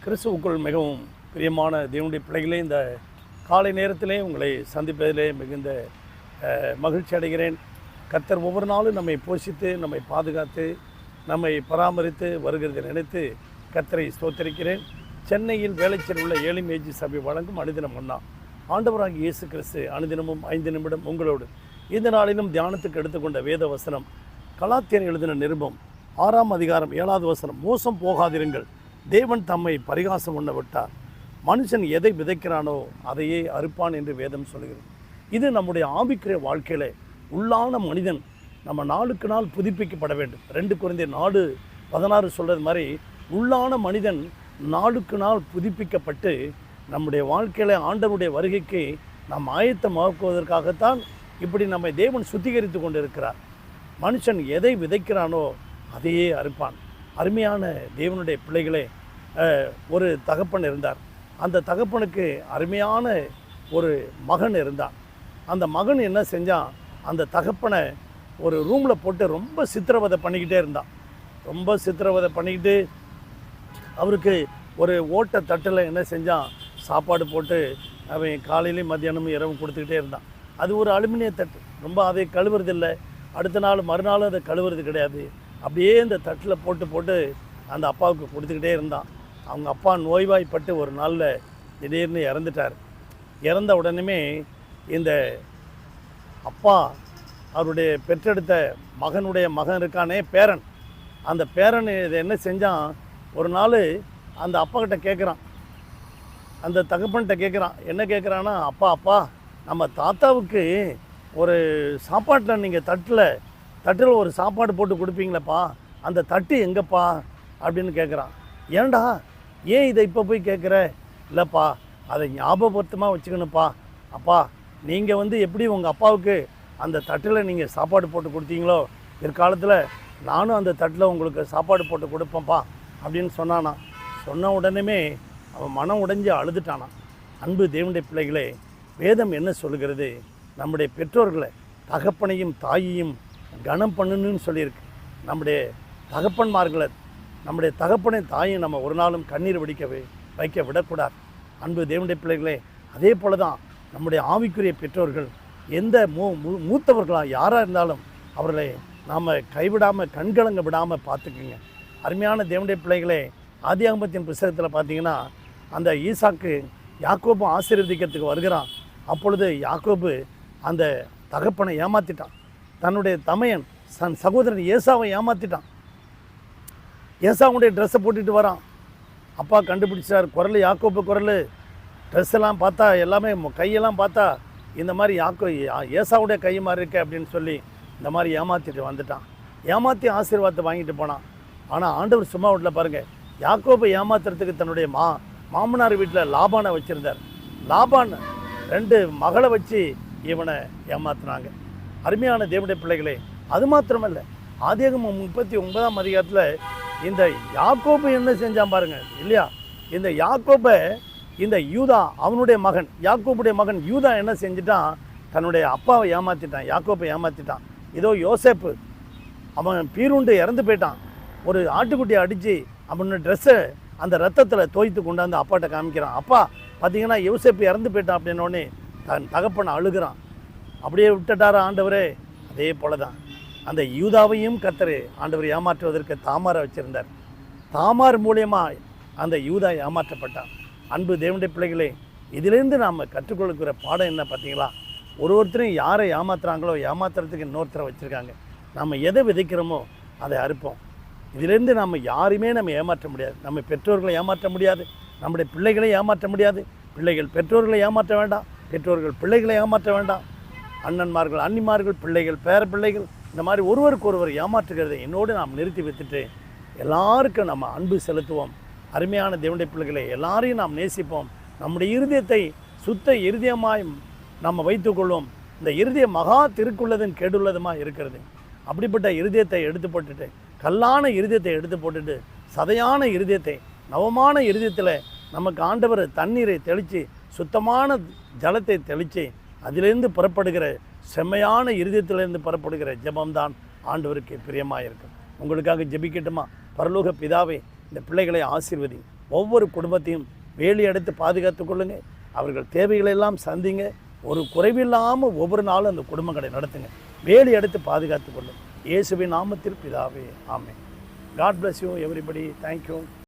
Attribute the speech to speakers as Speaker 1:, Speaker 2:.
Speaker 1: கிறிஸ்துவுக்குள் மிகவும் பிரியமான தேவனுடைய பிள்ளைகளே, இந்த காலை நேரத்திலே உங்களை சந்திப்பதிலே மிகுந்த மகிழ்ச்சி அடைகிறேன். கர்த்தர் ஒவ்வொரு நாளும் நம்மை போஷித்து, நம்மை பாதுகாத்து, நம்மை பராமரித்து வருகிறதை நினைத்து கர்த்தரை ஸ்தோத்தரிக்கிறேன். சென்னையில் வேலைச்சேரி உள்ள ஏலிமேஜி சபை வழங்கும் அனுதினம் ஒன்றா ஆண்டவராகிய இயேசு கிறிஸ்து அனுதினமும் 5 நிமிடம் உங்களோடு. இந்த நாளிலும் தியானத்துக்கு எடுத்துக்கொண்ட வேத வசனம் கலாத்தியர் எழுதின நிருபம் 6ஆம் அதிகாரம் 7வது வசனம். மோசம் போகாதிருங்கள், தேவன் தம்மை பரிகாசம் பண்ண விட்டார். மனுஷன் எதை விதைக்கிறானோ அதையே அறுப்பான் என்று வேதம் சொல்கிறது. இது நம்முடைய ஆவிக்குரிய வாழ்க்கையில் உள்ளான மனிதன் நம்ம நாளுக்கு நாள் புதுப்பிக்கப்பட வேண்டும். 2 கொரிந்தியர் 4:16 சொல்கிறது மாதிரி உள்ளான மனிதன் நாளுக்கு நாள் புதுப்பிக்கப்பட்டு நம்முடைய வாழ்க்கையில் ஆண்டவருடைய வருகைக்கு நாம் ஆயத்தமாக்குவதற்காகத்தான் இப்படி நம்மை தேவன் சுத்திகரித்து கொண்டு இருக்கிறார். மனுஷன் எதை விதைக்கிறானோ அதையே அறுப்பான். அருமையான தேவனுடைய பிள்ளைகளே, ஒரு தகப்பன் இருந்தார். அந்த தகப்பனுக்கு அருமையான ஒரு மகன் இருந்தான். அந்த மகன் என்ன செஞ்சான், அந்த தகப்பனை ஒரு ரூமில் போட்டு ரொம்ப சித்திரவதை பண்ணிக்கிட்டே இருந்தான். ரொம்ப சித்திரவதை பண்ணிக்கிட்டு அவருக்கு ஒரு ஓட்ட தட்டில் என்ன செஞ்சான், சாப்பாடு போட்டு அவன் காலையிலையும் மத்தியானமும் இரவும் கொடுத்துக்கிட்டே இருந்தான். அது ஒரு அலுமினிய தட்டு, ரொம்ப அதை கழுவுறதில்லை. அடுத்த நாள் மறுநாளும் அதை கழுவுறது கிடையாது. அப்படியே இந்த தட்டில் போட்டு அந்த அப்பாவுக்கு கொடுத்துக்கிட்டே இருந்தான். அவங்க அப்பா நோய்வாய்ப்பட்டு ஒரு நாளில் திடீர்னு இறந்துட்டார். இறந்த உடனே இந்த அப்பா அவருடைய பெற்றெடுத்த மகனுடைய மகன் இருக்கானே, பேரன், அந்த பேரன் இதை என்ன செஞ்சான், ஒரு நாள் அந்த அப்பாக்கிட்ட கேட்குறான், அந்த தகப்பன்கிட்ட கேட்குறான். என்ன கேட்குறான்னா, அப்பா நம்ம தாத்தாவுக்கு ஒரு சாப்பாட்டில் நீங்கள் தட்டில் ஒரு சாப்பாடு போட்டு கொடுப்பீங்களேப்பா, அந்த தட்டு எங்கப்பா அப்படின்னு கேட்குறான். ஏன்டா, ஏன் இதை இப்போ போய் கேட்குற? இல்லைப்பா, அதை ஞாபகப்படுத்தமாக வச்சுக்கணுப்பா. அப்பா, நீங்கள் எப்படி உங்கள் அப்பாவுக்கு அந்த தட்டில் நீங்கள் சாப்பாடு போட்டு கொடுத்தீங்களோ, பிற்காலத்தில் நானும் அந்த தட்டில் உங்களுக்கு சாப்பாடு போட்டு கொடுப்பேன்ப்பா அப்படின்னு சொன்னானா. சொன்ன உடனே அவன் மனம் உடைஞ்சு அழுதுட்டானா. அன்பு தேவனுடைய பிள்ளைகளே, வேதம் என்ன சொல்லுகிறது, நம்முடைய பெற்றோர்களை தகப்பனையும் தாயையும் கனம் பண்ணணுன்னு சொல்லியிருக்கு. நம்முடைய தகப்பன்மார்களை, நம்முடைய தகப்பனை தாயும் நம்ம ஒரு நாளும் கண்ணீர் வைக்க விடக்கூடாது. அன்பு தேவனுடைய பிள்ளைகளே, அதே போல தான் நம்முடைய ஆவிக்குரிய பெற்றோர்கள் எந்த மூத்தவர்களாக யாராக இருந்தாலும் அவர்களை நாம் கைவிடாமல் கண்கலங்க விடாமல் பார்த்துக்குங்க. அருமையான தேவனுடைய பிள்ளைகளே, ஆதியாகமத்தின் புத்தகத்தில் பார்த்தீங்கன்னா, அந்த ஈசாக்கு யாக்கோபு ஆசீர்வதிக்கிறதுக்கு வருகிறான். அப்பொழுது யாக்கோபு அந்த தகப்பனை ஏமாற்றிட்டான். தன்னுடைய தமையன் சகோதரன் ஏசாவை ஏமாற்றிட்டான். ஏசாவுடைய ட்ரெஸ்ஸை போட்டுட்டு வரான். அப்பா கண்டுபிடிச்சார், குரல் யாக்கோப்பு குரல். ட்ரெஸ்ஸெல்லாம் பார்த்தா எல்லாமே கையெல்லாம் பார்த்தா இந்த மாதிரி ஏசாவுடைய கை மாதிரி இருக்க அப்படின்னு சொல்லி இந்த மாதிரி ஏமாற்றிட்டு வந்துட்டான். ஏமாற்றி ஆசீர்வாதத்தை வாங்கிட்டு போனான். ஆனால் ஆண்டவர் சும்மா விடல பாருங்கள். யாக்கோபை ஏமாத்துறதுக்கு தன்னுடைய மாமனார் வீட்டில் லாபானை வச்சுருந்தார். லாபான் 2 மகளை வச்சு இவனை ஏமாத்துனாங்க. அருமையான தேவனுடைய பிள்ளைகளே, அது மாத்திரமல்ல, ஆதியாகமம் 39ஆம் அதிகாரத்தில் இந்த யாக்கோபு என்ன செஞ்சான் பாருங்க இல்லையா. இந்த யாக்கோபை இந்த யூதா, அவனுடைய மகன் யாக்கோபுடைய மகன் யூதா என்ன செஞ்சிட்டான், தன்னுடைய அப்பாவை ஏமாற்றிட்டான், யாக்கோபை ஏமாற்றிட்டான். இதோ யோசேப்பு, அவன் பீருண்டு இறந்து போயிட்டான். ஒரு ஆட்டுக்குட்டியை அடித்து அவனோட ட்ரெஸ்ஸை அந்த ரத்தத்தில் தோய்த்து கொண்டாந்து அப்பாட்ட காமிக்கிறான். அப்பா பார்த்தீங்கன்னா யோசேப்பு இறந்து போயிட்டான் அப்படின்னோடனே தன் தகப்பனை அழுகிறான். அப்படியே விட்டுட்டாரா ஆண்டவரே? அதே போல தான் அந்த யூதாவையும் கர்த்தர் ஆண்டவர் ஏமாற்றுவதற்கு தாமாரை வச்சுருந்தார். தாமார் மூலியமாக அந்த யூதா ஏமாற்றப்பட்டான். அன்பு தேவனுடைய பிள்ளைகளே, இதிலேருந்து நாம் கற்றுக்கொள்கிற பாடம் என்ன பார்த்தீங்களா? ஒருத்தரையும் யாரை ஏமாத்துறாங்களோ ஏமாத்துறதுக்கு இன்னொருத்தரை வச்சுருக்காங்க. நம்ம எதை விதைக்கிறோமோ அதை அறுப்போம். இதிலேருந்து நம்ம யாரையுமே ஏமாற்ற முடியாது. நம்ம பெற்றோர்களை ஏமாற்ற முடியாது, நம்முடைய பிள்ளைகளை ஏமாற்ற முடியாது. பிள்ளைகள் பெற்றோர்களை ஏமாற்ற வேண்டாம், பெற்றோர்கள் பிள்ளைகளை ஏமாற்ற வேண்டாம். அண்ணன்மார்கள் அண்ணிமார்கள், பிள்ளைகள் பேர பிள்ளைகள், இந்த மாதிரி ஒருவருக்கு ஒருவர் ஏமாற்றுகிறதை என்னோடு நாம் நிறுத்தி வைத்துட்டு எல்லாருக்கும் நம்ம அன்பு செலுத்துவோம். அருமையான தேவனுடைய பிள்ளைகளை, எல்லாரையும் நாம் நேசிப்போம். நம்முடைய இருதயத்தை சுத்த இருதயமாய் நம்ம வைத்துக்கொள்வோம். இந்த இருதயம் மகா திருக்குள்ளதும் கேடுள்ளதுமாக இருக்கிறது. அப்படிப்பட்ட இருதயத்தை எடுத்து போட்டுட்டு, கல்லான இருதயத்தை எடுத்து போட்டுட்டு, சதையான இருதயத்தை, நவமான இருதயத்தில் நமக்கு ஆண்டவர் தண்ணீரை தெளித்து, சுத்தமான ஜலத்தை தெளித்து, அதிலிருந்து புறப்படுகிற செம்மையான இருதயத்திலிருந்து புறப்படுகிற ஜெபம்தான் ஆண்டவருக்கு பிரியமாக இருக்கும். உங்களுக்காக ஜெபிக்கட்டுமா? பரலோக பிதாவே, இந்த பிள்ளைகளை ஆசீர்வதி. ஒவ்வொரு குடும்பத்தையும் வேலி அடைத்து பாதுகாத்து கொள்ளுங்க. அவர்கள் தேவைகளெல்லாம் சந்திங்க. ஒரு குறைவில்லாமல் ஒவ்வொரு நாளும் அந்த குடும்பங்களை நடத்துங்க. வேலி அடைத்து பாதுகாத்து கொள்ளுங்க. இயேசுவின் நாமத்தில் பிதாவே, ஆமென். God bless you everybody. Thank you.